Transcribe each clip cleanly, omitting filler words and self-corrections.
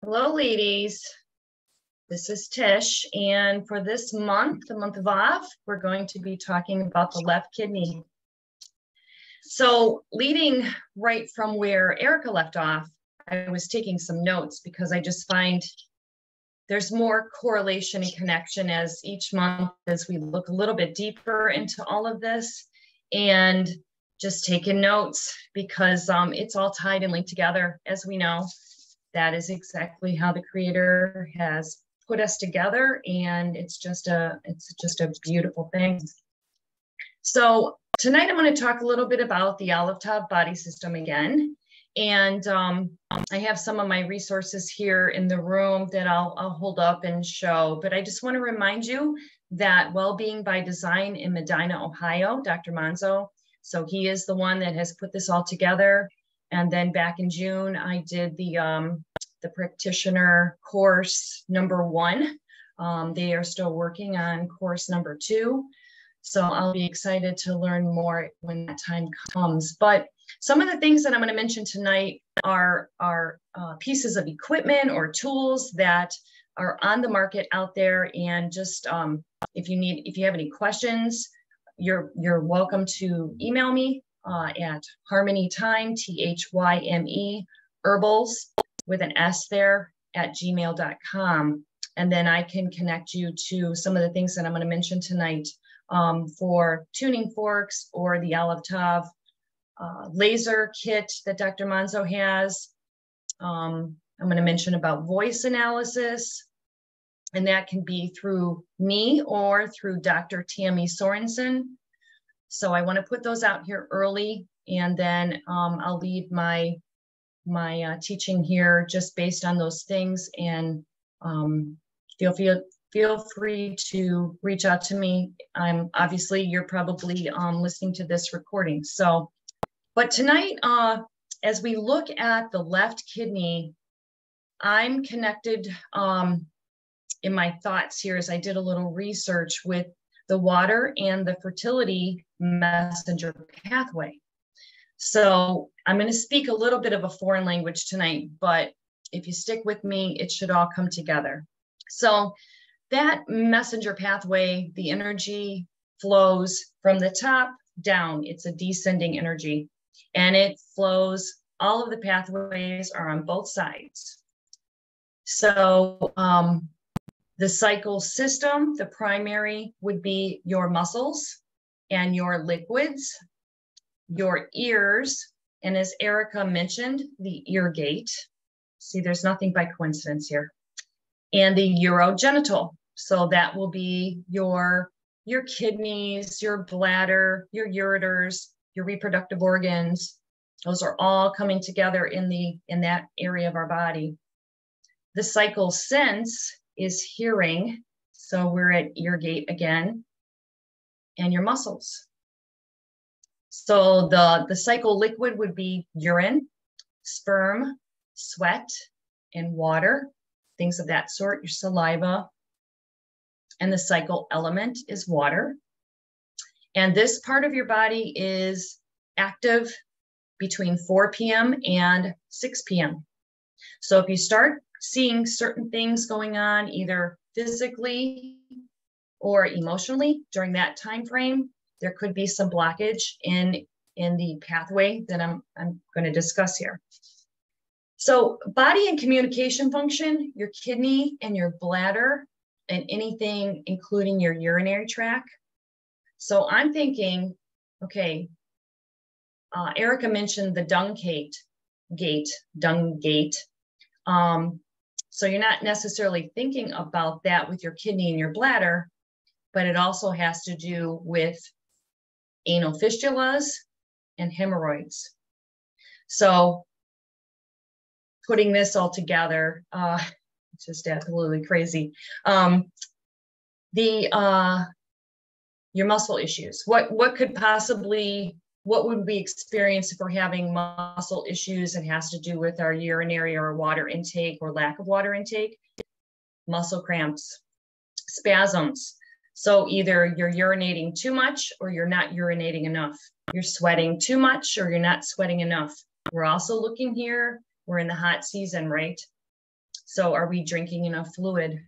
Hello, ladies. This is Tish, and for this month, the month of Av, we're going to be talking about the left kidney. So leading right from where Erica left off, I was taking some notes because I just find there's more correlation and connection as each month as we look a little bit deeper into all of this, and just taking notes because it's all tied and linked together, as we know. That is exactly how the Creator has put us together, and it's just a beautiful thing. So tonight I'm going to talk a little bit about the Aleph Tav body system again, and I have some of my resources here in the room that I'll hold up and show. But I just want to remind you that Wellbeing by Design in Medina, Ohio, Dr. Manzo. So he is the one that has put this all together. And then back in June, I did the practitioner course number 1. They are still working on course number 2. So I'll be excited to learn more when that time comes. But some of the things that I'm going to mention tonight are pieces of equipment or tools that are on the market out there. And just if you have any questions, you're welcome to email me at HarmonyTime, THYME, herbals with an S there at gmail.com. And then I can connect you to some of the things that I'm going to mention tonight for tuning forks or the Aleph Tav laser kit that Dr. Manzo has. I'm going to mention about voice analysis, and that can be through me or through Dr. Tammy Sorensen. So I want to put those out here early, and then I'll leave my teaching here just based on those things. And feel free to reach out to me. Obviously you're probably listening to this recording. So, but tonight, as we look at the left kidney, I'm connected in my thoughts here as I did a little research with the water and the fertility messenger pathway. So I'm going to speak a little bit of a foreign language tonight, but if you stick with me, it should all come together. So that messenger pathway, the energy flows from the top down. It's a descending energy, and it flows. All of the pathways are on both sides. So the cycle system, the primary would be your muscles and your liquids, your ears, and as Erica mentioned, the ear gate. See, there's nothing by coincidence here. And the urogenital. So that will be your kidneys, your bladder, your ureters, your reproductive organs. Those are all coming together in that area of our body. The cycle sense is hearing. So we're at ear gate again, and your muscles. So the cycle liquid would be urine, sperm, sweat, and water, things of that sort, your saliva. And the cycle element is water. And this part of your body is active between 4 p.m. and 6 p.m. So if you start seeing certain things going on, either physically or emotionally during that time frame, there could be some blockage in the pathway that I'm going to discuss here. So body and communication function, your kidney and your bladder, and anything including your urinary tract. So I'm thinking, okay, Erica mentioned the dung gate. So you're not necessarily thinking about that with your kidney and your bladder, but it also has to do with anal fistulas and hemorrhoids. So putting this all together, it's just absolutely crazy. Your muscle issues. What would we experience if we're having muscle issues? It has to do with our urinary or water intake or lack of water intake. Muscle cramps, spasms. So either you're urinating too much or you're not urinating enough. You're sweating too much or you're not sweating enough. We're also looking here, we're in the hot season, right? So are we drinking enough fluid?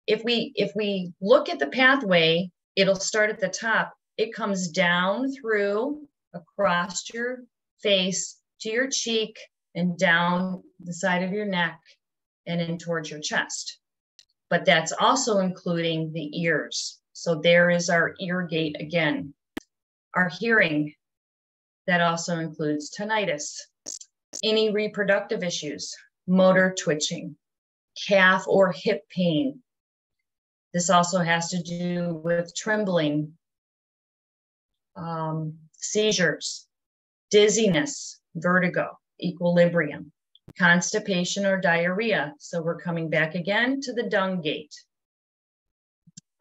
If we look at the pathway, it'll start at the top. It comes down through, across your face to your cheek and down the side of your neck and in towards your chest. But that's also including the ears. So there is our ear gate again. Our hearing, that also includes tinnitus. Any reproductive issues, motor twitching, calf or hip pain. This also has to do with trembling, seizures, dizziness, vertigo, equilibrium, constipation or diarrhea. So we're coming back again to the dung gate.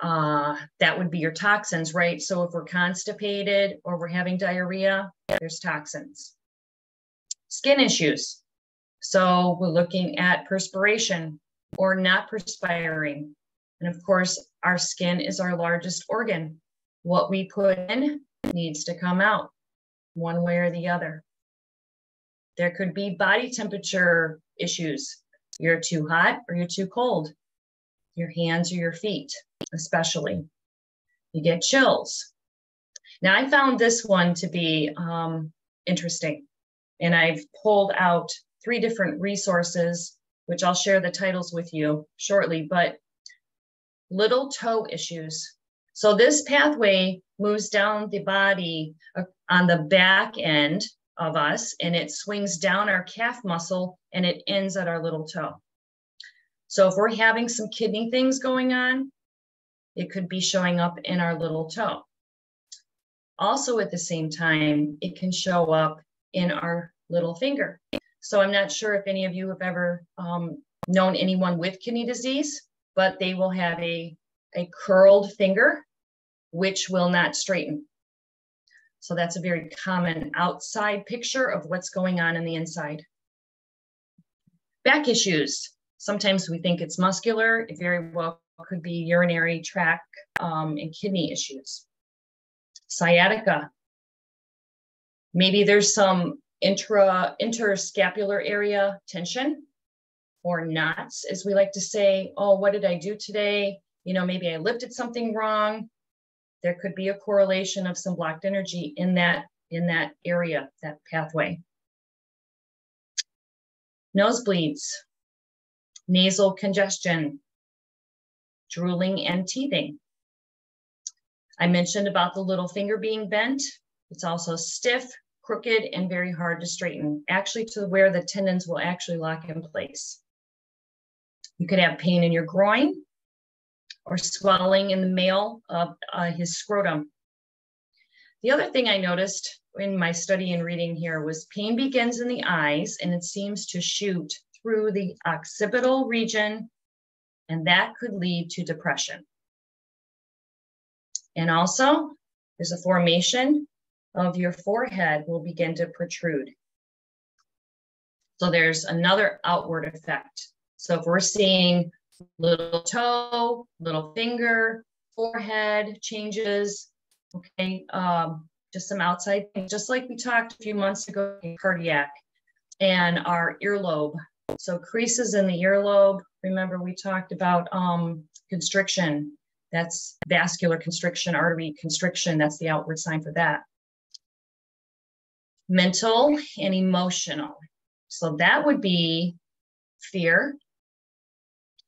That would be your toxins, right? So if we're constipated or we're having diarrhea, there's toxins. Skin issues. So we're looking at perspiration or not perspiring. And of course, our skin is our largest organ. What we put in needs to come out one way or the other. There could be body temperature issues. You're too hot or you're too cold. Your hands or your feet, especially. You get chills. Now, I found this one to be interesting. And I've pulled out 3 different resources, which I'll share the titles with you shortly, but little toe issues. So this pathway moves down the body on the back end of us, and it swings down our calf muscle, and it ends at our little toe. So if we're having some kidney things going on, it could be showing up in our little toe. Also at the same time, it can show up in our little finger. So I'm not sure if any of you have ever known anyone with kidney disease, but they will have a curled finger, which will not straighten. So that's a very common outside picture of what's going on in the inside. Back issues. Sometimes we think it's muscular. It very well could be urinary tract and kidney issues. Sciatica. Maybe there's some interscapular area tension or knots, as we like to say. Oh, what did I do today? You know, maybe I lifted something wrong. There could be a correlation of some blocked energy in that area, that pathway. Nosebleeds, nasal congestion, drooling and teething. I mentioned about the little finger being bent. It's also stiff, crooked, and very hard to straighten, actually to where the tendons will actually lock in place. You could have pain in your groin or swelling in the male of his scrotum. The other thing I noticed in my study and reading here was pain begins in the eyes, and it seems to shoot through the occipital region, and that could lead to depression. And also, there's a formation of your forehead will begin to protrude. So there's another outward effect. So if we're seeing little toe, little finger, forehead changes, okay, just some outside things, just like we talked a few months ago in cardiac and our earlobe. So creases in the earlobe. Remember we talked about constriction. That's vascular constriction, artery constriction. That's the outward sign for that. Mental and emotional. So that would be fear,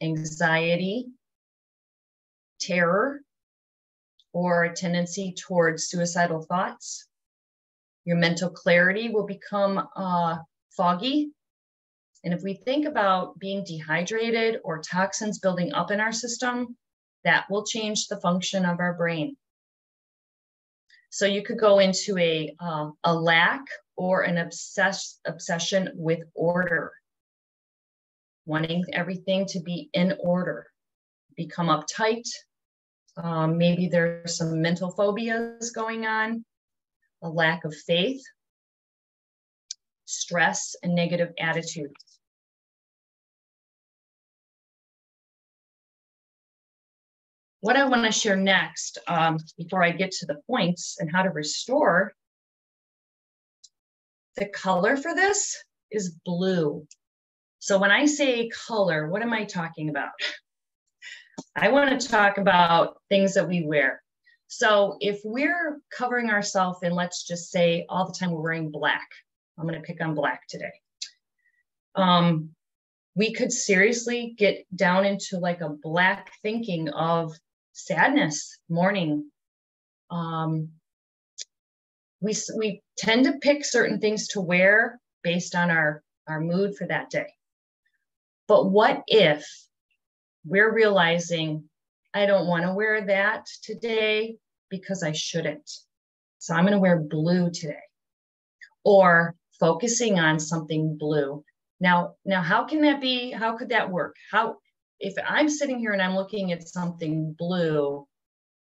anxiety, terror, or a tendency towards suicidal thoughts. Your mental clarity will become foggy. And if we think about being dehydrated or toxins building up in our system, that will change the function of our brain. So you could go into a lack or an obsession with order, wanting everything to be in order, become uptight. Maybe there's some mental phobias going on, a lack of faith, stress, and negative attitudes. What I want to share next, before I get to the points and how to restore, the color for this is blue. So when I say color, what am I talking about? I want to talk about things that we wear. So if we're covering ourselves in, let's just say all the time we're wearing black, I'm going to pick on black today. We could seriously get down into like a black thinking of sadness, mourning. We tend to pick certain things to wear based on our mood for that day. But what if we're realizing I don't want to wear that today because I shouldn't. So I'm going to wear blue today, or focusing on something blue. Now, how can that be? How could that work? If I'm sitting here and I'm looking at something blue,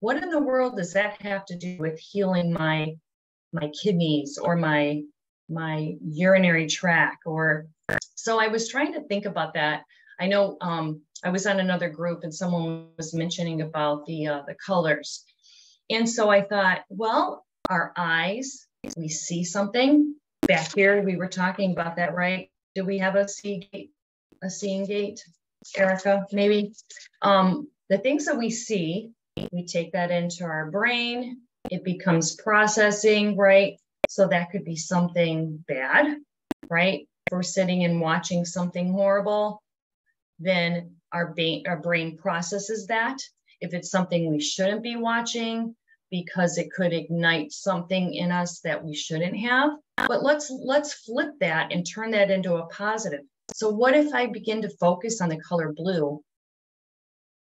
what in the world does that have to do with healing my kidneys or my urinary tract? Or so I was trying to think about that. I know I was on another group and someone was mentioning about the colors. And so I thought, well, our eyes, we see something. Back here, we were talking about that, right? Do we have a seeing gate, Erica? Maybe. The things that we see, we take that into our brain. It becomes processing, right? So that could be something bad, right? If we're sitting and watching something horrible, then our brain processes that. If it's something we shouldn't be watching because it could ignite something in us that we shouldn't have. But let's flip that and turn that into a positive. So what if I begin to focus on the color blue?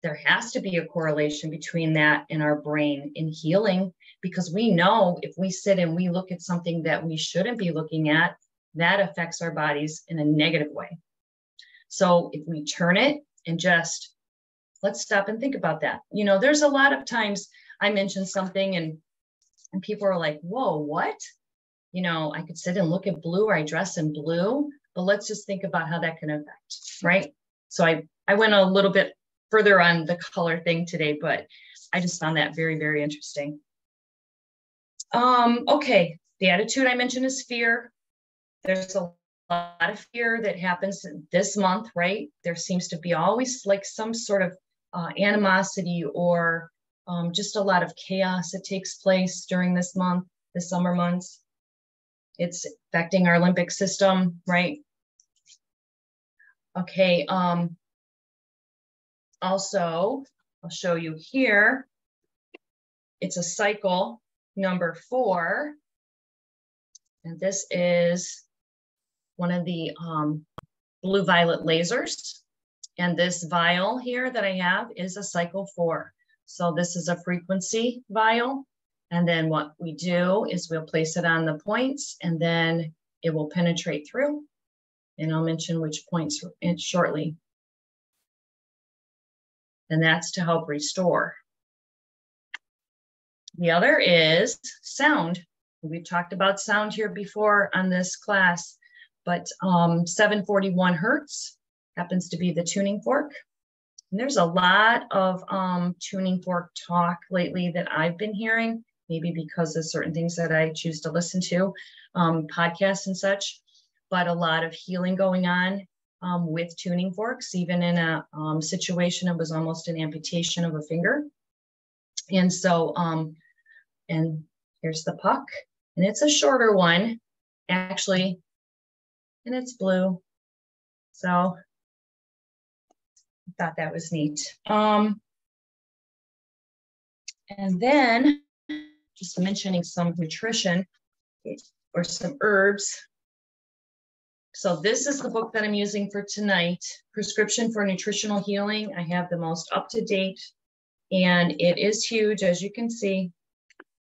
There has to be a correlation between that and our brain in healing, because we know if we sit and we look at something that we shouldn't be looking at, that affects our bodies in a negative way. So if we turn it and just let's stop and think about that. You know, there's a lot of times I mention something and people are like, whoa, what? You know, I could sit and look at blue, or I dress in blue, but let's just think about how that can affect, right? So I went a little bit further on the color thing today, but I just found that very, very interesting. Okay, the attitude I mentioned is fear. There's a lot of fear that happens this month, right? There seems to be always like some sort of animosity or just a lot of chaos that takes place during this month, the summer months. It's affecting our limbic system, right? Okay. Also, I'll show you here. It's a cycle number 4. And this is one of the blue violet lasers. And this vial here that I have is a cycle 4. So this is a frequency vial. And then what we do is we'll place it on the points and then it will penetrate through. And I'll mention which points shortly. And that's to help restore. The other is sound. We've talked about sound here before on this class, but 741 hertz happens to be the tuning fork. And there's a lot of tuning fork talk lately that I've been hearing, maybe because of certain things that I choose to listen to, podcasts and such, but a lot of healing going on with tuning forks, even in a situation, it was almost an amputation of a finger. And so, and here's the puck, and it's a shorter one, actually, and it's blue. So I thought that was neat. And then just mentioning some nutrition or some herbs. So this is the book that I'm using for tonight, Prescription for Nutritional Healing. I have the most up-to-date, and it is huge, as you can see.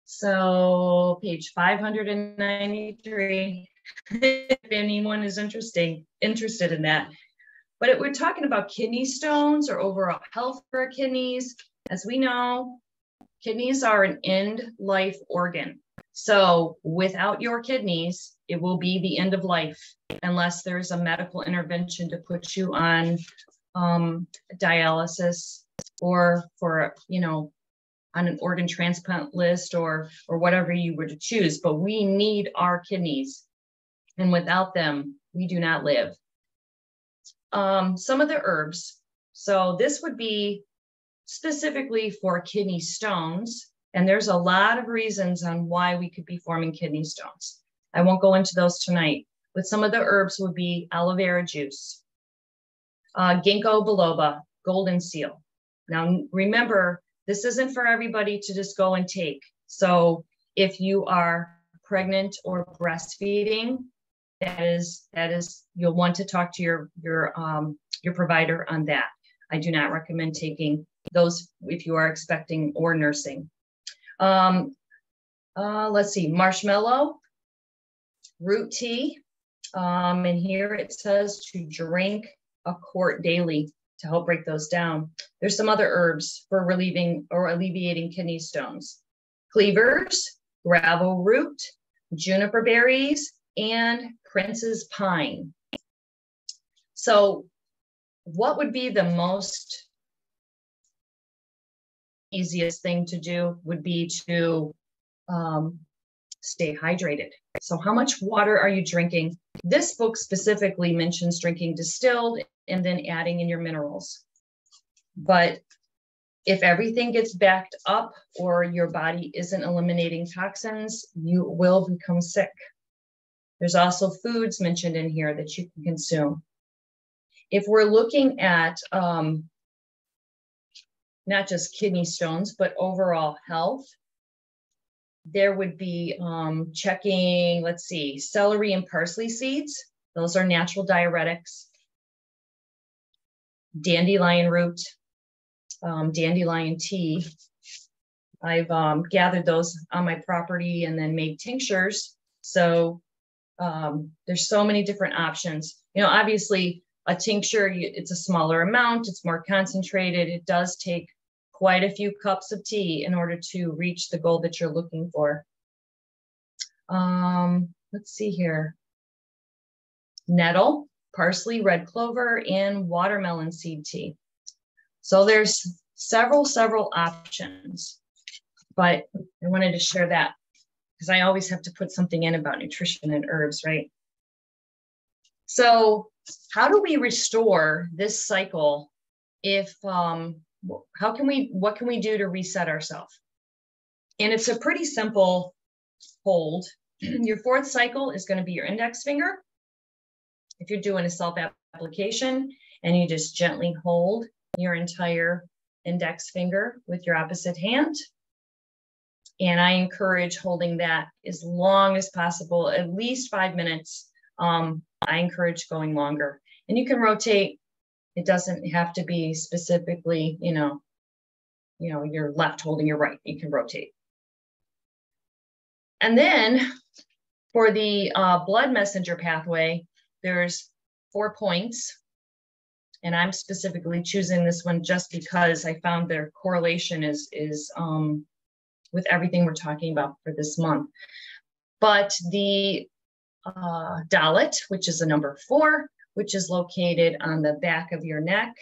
So page 593, if anyone is interested in that. But we're talking about kidney stones or overall health for our kidneys. As we know, kidneys are an end-life organ. So without your kidneys, it will be the end of life unless there's a medical intervention to put you on dialysis or for, you know, on an organ transplant list or whatever you were to choose. But we need our kidneys. And without them, we do not live. some of the herbs. So this would be specifically for kidney stones. And there's a lot of reasons on why we could be forming kidney stones. I won't go into those tonight, but some of the herbs would be aloe vera juice, ginkgo biloba, golden seal. Now, remember, this isn't for everybody to just go and take. So if you are pregnant or breastfeeding, that is, you'll want to talk to your provider on that. I do not recommend taking those if you are expecting or nursing. Let's see, marshmallow, root tea. And here it says to drink a quart daily to help break those down. There's some other herbs for relieving or alleviating kidney stones. Cleavers, gravel root, juniper berries, and prince's pine. So what would be the most easiest thing to do would be to stay hydrated. So how much water are you drinking? This book specifically mentions drinking distilled and then adding in your minerals. But if everything gets backed up or your body isn't eliminating toxins, you will become sick. There's also foods mentioned in here that you can consume. If we're looking at not just kidney stones, but overall health, there would be checking, let's see, celery and parsley seeds. Those are natural diuretics. Dandelion root, dandelion tea. I've gathered those on my property and then made tinctures. So there's so many different options. You know, obviously a tincture, it's a smaller amount, it's more concentrated. It does take quite a few cups of tea in order to reach the goal that you're looking for. Let's see here. Nettle, parsley, red clover, and watermelon seed tea. So there's several options, but I wanted to share that because I always have to put something in about nutrition and herbs, right? So how do we restore this cycle if, what can we do to reset ourselves? And it's a pretty simple hold. Your fourth cycle is going to be your index finger. If you're doing a self-application and you just gently hold your entire index finger with your opposite hand. And I encourage holding that as long as possible, at least 5 minutes. I encourage going longer. And you can rotate. It doesn't have to be specifically, you know, your left holding your right. You can rotate. And then for the blood messenger pathway, there's 4 points. And I'm specifically choosing this one just because I found their correlation is with everything we're talking about for this month. But the Dalit, which is the number 4, which is located on the back of your neck,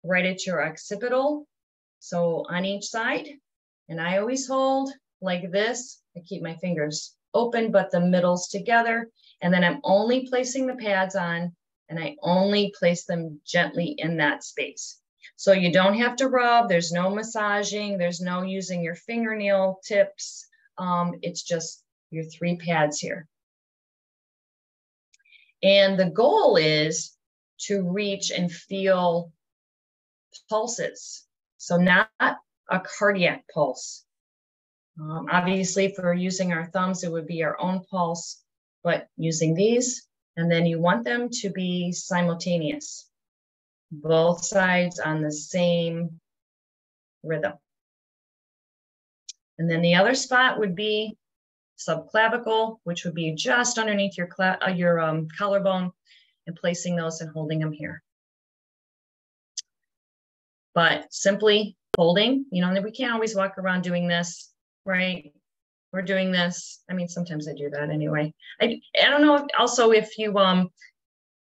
right at your occipital. So on each side. And I always hold like this. I keep my fingers open, but the middle's together. And then I'm only placing the pads on, and I only place them gently in that space. So you don't have to rub. There's no massaging. There's no using your fingernail tips. It's just your 3 pads here. And the goal is to reach and feel pulses. So not a cardiac pulse. Obviously, if we're using our thumbs, it would be our own pulse, but using these, and then you want them to be simultaneous, both sides on the same rhythm. And then the other spot would be subclavicle, which would be just underneath your collarbone, and placing those and holding them here. But simply holding, you know, we can't always walk around doing this, right? We're doing this. I mean, sometimes I do that anyway. I don't know. Also, if you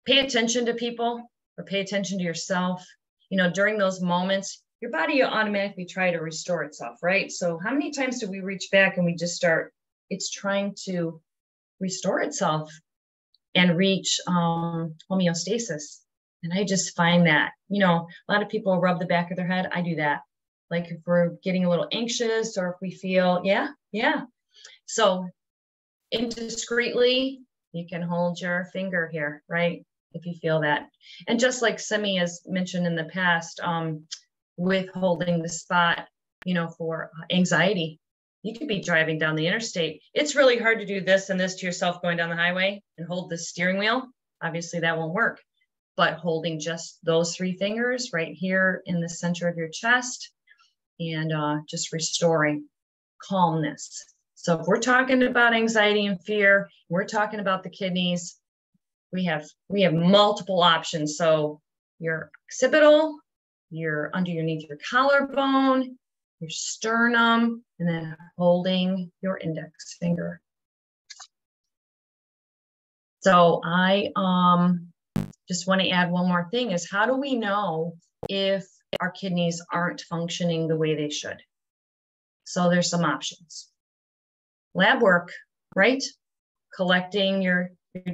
pay attention to people or pay attention to yourself, you know, during those moments, your body will automatically try to restore itself, right? So how many times do we reach back and we just start, it's trying to restore itself and reach homeostasis. And I just find that, a lot of people rub the back of their head. I do that. Like if we're getting a little anxious or if we feel, yeah. So indiscreetly, you can hold your finger here, right? If you feel that. And just like Simi has mentioned in the past, with holding the spot, for anxiety, you could be driving down the interstate. It's really hard to do this and this to yourself going down the highway and hold the steering wheel. Obviously that won't work, but holding just those 3 fingers right here in the center of your chest and just restoring calmness. So if we're talking about anxiety and fear, we're talking about the kidneys, we have multiple options. So your occipital, your underneath your collarbone, your sternum, and then holding your index finger. So I just want to add one more thing is how do we know if our kidneys aren't functioning the way they should? So there's some options. Lab work, right? Collecting your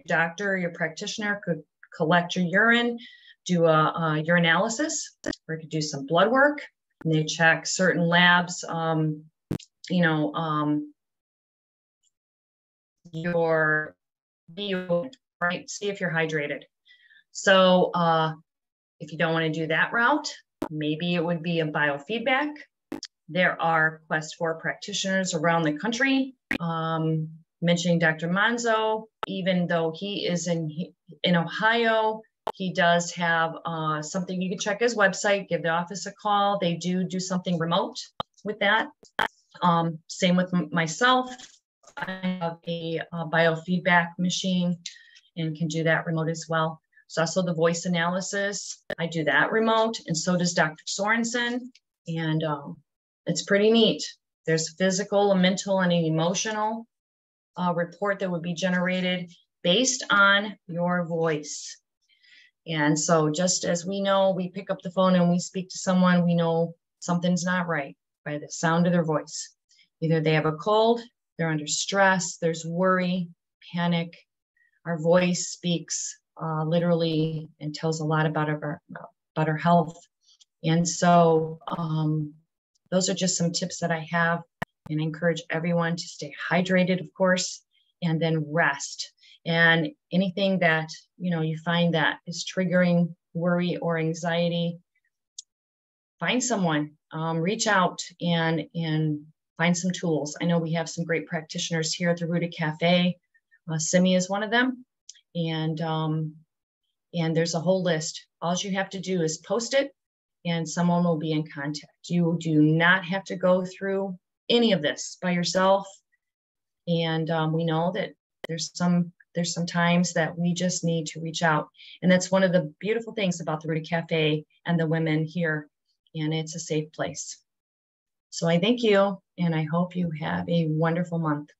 doctor, your practitioner could collect your urine, do a urinalysis, or you could do some blood work. And they check certain labs, your bio, right? See if you're hydrated. So if you don't want to do that route, maybe it would be a biofeedback. There are Quest 4 practitioners around the country. Mentioning Dr. Manzo, even though he is in Ohio, he does have something. You can check his website, give the office a call. They do something remote with that. Same with myself. I have a biofeedback machine and can do that remote as well. So also the voice analysis, I do that remote, and so does Dr. Sorensen. And it's pretty neat. There's physical, a mental, and an emotional report that would be generated based on your voice. And so just as we know, we pick up the phone and we speak to someone, we know something's not right by the sound of their voice. Either they have a cold, they're under stress, there's worry, panic. Our voice speaks literally and tells a lot about our health. And so those are just some tips that I have, and I encourage everyone to stay hydrated, of course, and then rest. And anything that, you find that is triggering worry or anxiety, find someone, reach out and find some tools. I know we have some great practitioners here at the Rooted Cafe. Simi is one of them. And there's a whole list. All you have to do is post it and someone will be in contact. You do not have to go through any of this by yourself. And we know that there's some times that we just need to reach out. And that's one of the beautiful things about the Rooted Cafe and the women here. And it's a safe place. So I thank you, and I hope you have a wonderful month.